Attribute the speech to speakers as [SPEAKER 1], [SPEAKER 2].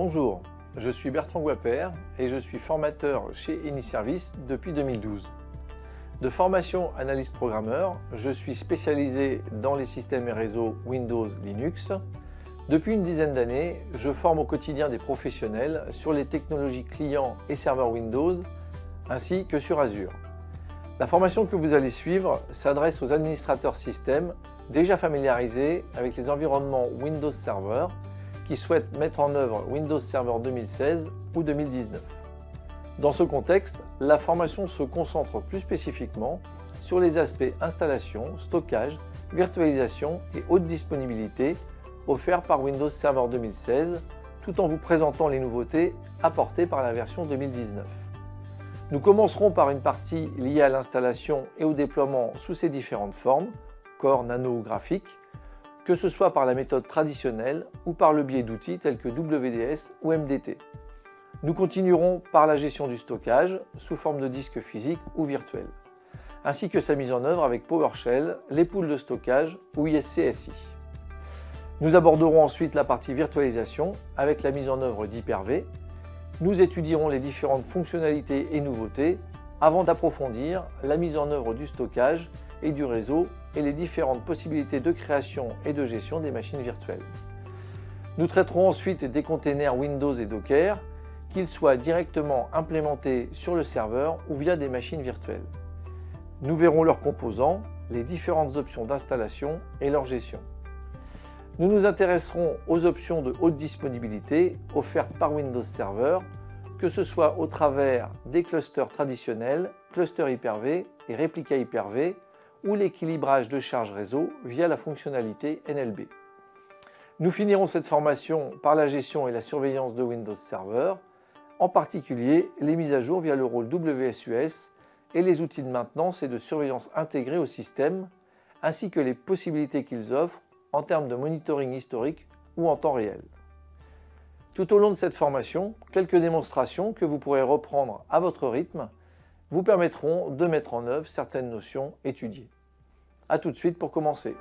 [SPEAKER 1] Bonjour, je suis Bertrand Guaper et je suis formateur chez Eniservice depuis 2012. De formation analyste programmeur, je suis spécialisé dans les systèmes et réseaux Windows Linux. Depuis une dizaine d'années, je forme au quotidien des professionnels sur les technologies clients et serveurs Windows, ainsi que sur Azure. La formation que vous allez suivre s'adresse aux administrateurs système déjà familiarisés avec les environnements Windows Server qui souhaitent mettre en œuvre Windows Server 2016 ou 2019. Dans ce contexte, la formation se concentre plus spécifiquement sur les aspects installation, stockage, virtualisation et haute disponibilité offerts par Windows Server 2016, tout en vous présentant les nouveautés apportées par la version 2019. Nous commencerons par une partie liée à l'installation et au déploiement sous ses différentes formes, core, nano ou graphique, que ce soit par la méthode traditionnelle ou par le biais d'outils tels que WDS ou MDT. Nous continuerons par la gestion du stockage sous forme de disque physique ou virtuel, ainsi que sa mise en œuvre avec PowerShell, les poules de stockage ou ISC-SI. Nous aborderons ensuite la partie virtualisation avec la mise en œuvre d'Hyper-V. Nous étudierons les différentes fonctionnalités et nouveautés avant d'approfondir la mise en œuvre du stockage et du réseau et les différentes possibilités de création et de gestion des machines virtuelles. Nous traiterons ensuite des containers Windows et Docker, qu'ils soient directement implémentés sur le serveur ou via des machines virtuelles. Nous verrons leurs composants, les différentes options d'installation et leur gestion. Nous nous intéresserons aux options de haute disponibilité offertes par Windows Server, que ce soit au travers des clusters traditionnels, clusters Hyper-V et réplica Hyper-V, ou l'équilibrage de charge réseau via la fonctionnalité NLB. Nous finirons cette formation par la gestion et la surveillance de Windows Server, en particulier les mises à jour via le rôle WSUS et les outils de maintenance et de surveillance intégrés au système, ainsi que les possibilités qu'ils offrent en termes de monitoring historique ou en temps réel. Tout au long de cette formation, quelques démonstrations que vous pourrez reprendre à votre rythme vous permettront de mettre en œuvre certaines notions étudiées. A tout de suite pour commencer.